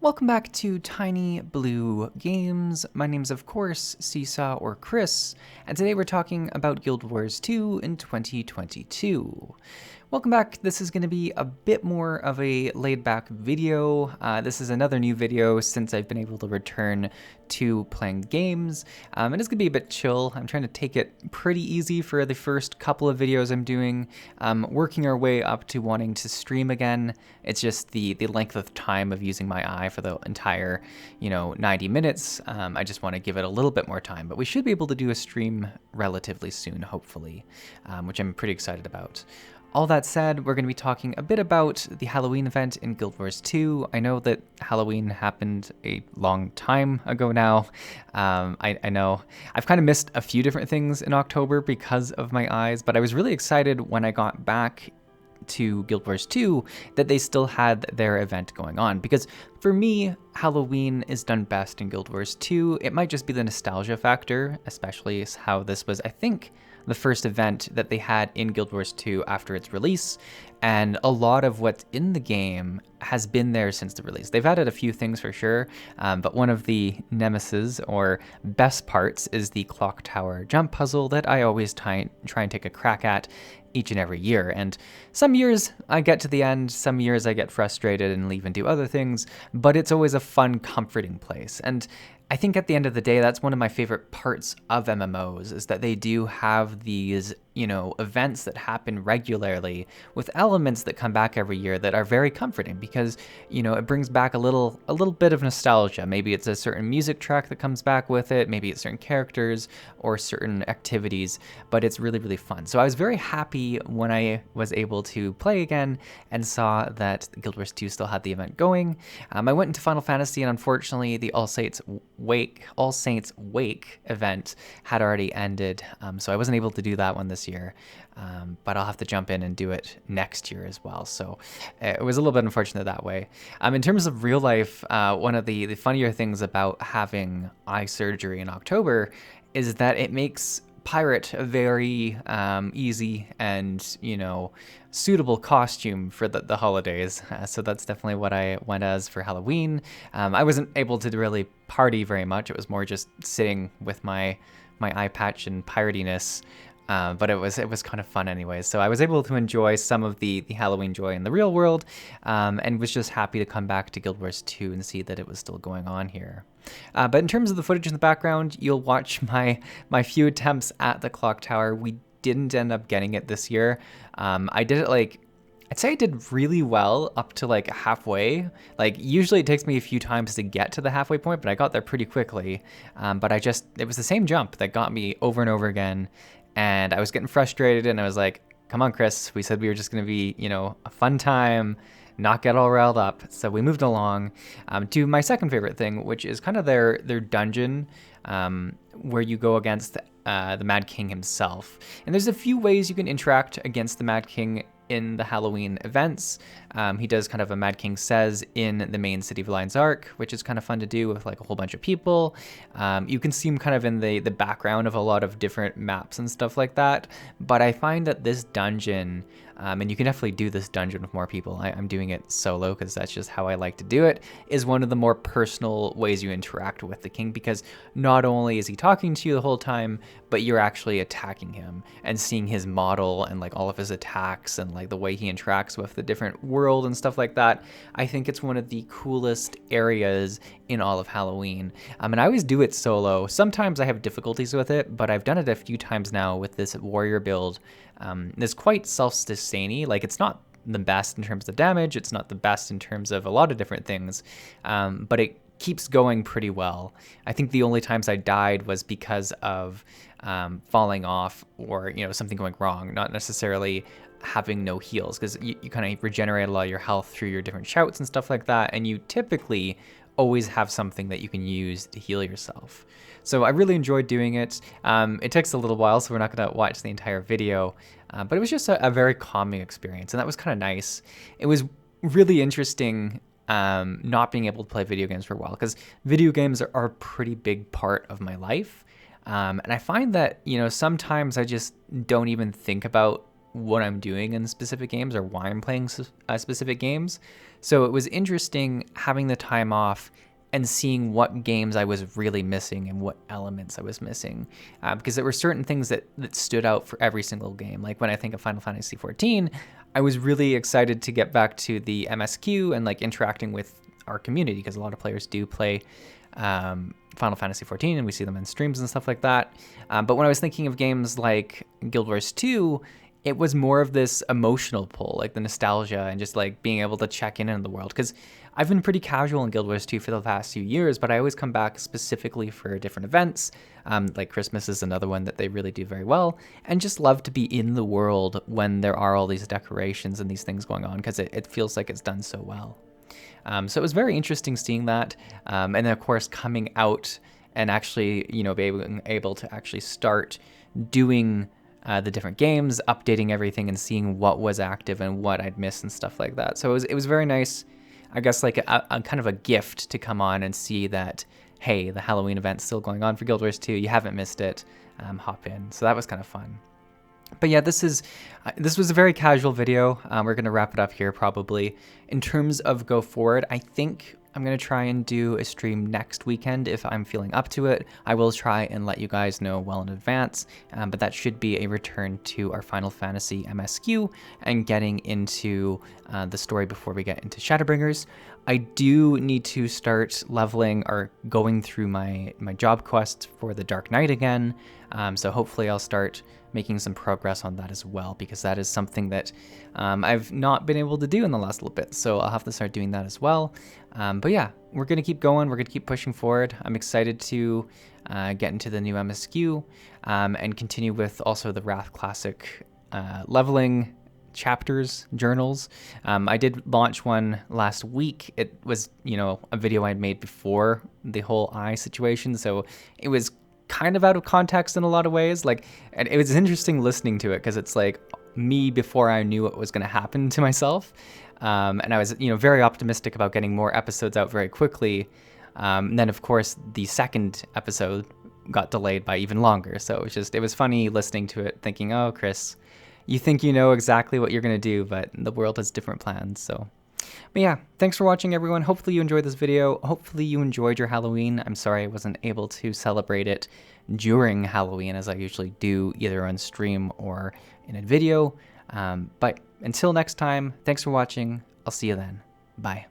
Welcome back to Tiny Blue Games. My name's of course Csaw or Chris, and today we're talking about Guild Wars 2 in 2022. Welcome back. This is going to be a bit more of a laid-back video. This is another new video since I've been able to return to playing games, and it's going to be a bit chill. I'm trying to take it pretty easy for the first couple of videos I'm doing, working our way up to wanting to stream again. It's just the length of time of using my eye for the entire, 90 minutes. I just want to give it a little bit more time, but we should be able to do a stream relatively soon, hopefully, which I'm pretty excited about. All that said, we're going to be talking a bit about the Halloween event in Guild Wars 2. I know that Halloween happened a long time ago now. I know I've kind of missed a few different things in October because of my eyes, but I was really excited when I got back to Guild Wars 2 that they still had their event going on, because for me, Halloween is done best in Guild Wars 2. It might just be the nostalgia factor, especially how this was, I think, the first event that they had in Guild Wars 2 after its release, and a lot of what's in the game has been there since the release. They've added a few things for sure, but one of the nemesis or best parts is the clock tower jump puzzle that I always try and take a crack at each and every year. And some years I get to the end, some years I get frustrated and leave and do other things, but it's always a fun, comforting place. And I think at the end of the day, that's one of my favorite parts of MMOs, is that they do have these, events that happen regularly with elements that come back every year that are very comforting because, it brings back a little bit of nostalgia. Maybe it's a certain music track that comes back with it, maybe it's certain characters or certain activities, but it's really, really fun. So I was very happy when I was able to play again and saw that Guild Wars 2 still had the event going. I went into Final Fantasy, and unfortunately the All Saints Wake event had already ended, so I wasn't able to do that one this year, but I'll have to jump in and do it next year as well. So it was a little bit unfortunate that way. In terms of real life, one of the funnier things about having eye surgery in October is that it makes pirate a very easy and suitable costume for the holidays, so that's definitely what I went as for Halloween. I wasn't able to really party very much. It was more just sitting with my eye patch and piratiness, but it was kind of fun anyways. So I was able to enjoy some of the Halloween joy in the real world, and was just happy to come back to Guild Wars 2 and see that it was still going on here. But in terms of the footage in the background, you'll watch my few attempts at the clock tower. We didn't end up getting it this year. I did it I'd say I did really well up to halfway. Usually it takes me a few times to get to the halfway point, but I got there pretty quickly. But it was the same jump that got me over and over again. And I was getting frustrated, and I was like, come on, Chris, we said we were just going to be, a fun time, not get all riled up. So we moved along to my second favorite thing, which is kind of their dungeon, where you go against the Mad King himself. And there's a few ways you can interact against the Mad King in the Halloween events. He does kind of a Mad King Says in the main City of Lions arc, which is kind of fun to do with a whole bunch of people. You can see him kind of in the background of a lot of different maps and stuff like that. But I find that this dungeon, and you can definitely do this dungeon with more people. I'm doing it solo because that's just how I like to do it, is one of the more personal ways you interact with the king, because not only is he talking to you the whole time, but you're actually attacking him and seeing his model and all of his attacks and the way he interacts with the different world and stuff like that. I think it's one of the coolest areas in all of Halloween. And I always do it solo. Sometimes I have difficulties with it, but I've done it a few times now with this warrior build. It's quite self-sustaining. It's not the best in terms of damage. It's not the best in terms of a lot of different things, but it keeps going pretty well. I think the only times I died was because of falling off or something going wrong, not necessarily having no heals, because you kind of regenerate a lot of your health through your different shouts and stuff like that, and you typically always have something that you can use to heal yourself. So I really enjoyed doing it. It takes a little while, so we're not going to watch the entire video, but it was just a very calming experience, and that was kind of nice. It was really interesting not being able to play video games for a while, because video games are a pretty big part of my life. And I find that, sometimes I just don't even think about what I'm doing in specific games or why I'm playing specific games. So it was interesting having the time off and seeing what games I was really missing and what elements I was missing, because there were certain things that stood out for every single game. Like when I think of Final Fantasy XIV, I was really excited to get back to the MSQ and like interacting with our community, because a lot of players do play Final Fantasy XIV, and we see them in streams and stuff like that. But when I was thinking of games like Guild Wars 2, it was more of this emotional pull, like the nostalgia and just like being able to check in the world. Because I've been pretty casual in Guild Wars 2 for the past few years, but I always come back specifically for different events. Like Christmas is another one that they really do very well, and just love to be in the world when there are all these decorations and these things going on, because it feels like it's done so well. So it was very interesting seeing that. And then of course coming out and actually, being able to actually start doing the different games, updating everything and seeing what was active and what I'd missed and stuff like that. So it was very nice, I guess, like a kind of a gift to come on and see that, hey, the Halloween event's still going on for Guild Wars 2. You haven't missed it. Hop in. So that was kind of fun. But yeah, this was a very casual video. We're going to wrap it up here probably. In terms of go forward, I think I'm going to try and do a stream next weekend if I'm feeling up to it. I will try and let you guys know well in advance, but that should be a return to our Final Fantasy MSQ and getting into the story before we get into Shadowbringers. I do need to start leveling or going through my job quest for the Dark Knight again, so hopefully I'll start making some progress on that as well, because that is something that I've not been able to do in the last little bit, so I'll have to start doing that as well. But yeah, we're going to keep going. We're going to keep pushing forward. I'm excited to get into the new MSQ and continue with also the Wrath Classic leveling chapters, journals. I did launch one last week. It was, a video I'd made before the whole eye situation, so it was kind of out of context in a lot of ways. And it was interesting listening to it, because it's like me before I knew what was going to happen to myself. And I was, very optimistic about getting more episodes out very quickly. And then of course the second episode got delayed by even longer. So it was funny listening to it thinking, oh, Chris, you think you know exactly what you're going to do, but the world has different plans. So, but yeah, thanks for watching, everyone. Hopefully you enjoyed this video. Hopefully you enjoyed your Halloween. I'm sorry I wasn't able to celebrate it during Halloween as I usually do, either on stream or in a video. But until next time, thanks for watching. I'll see you then. Bye.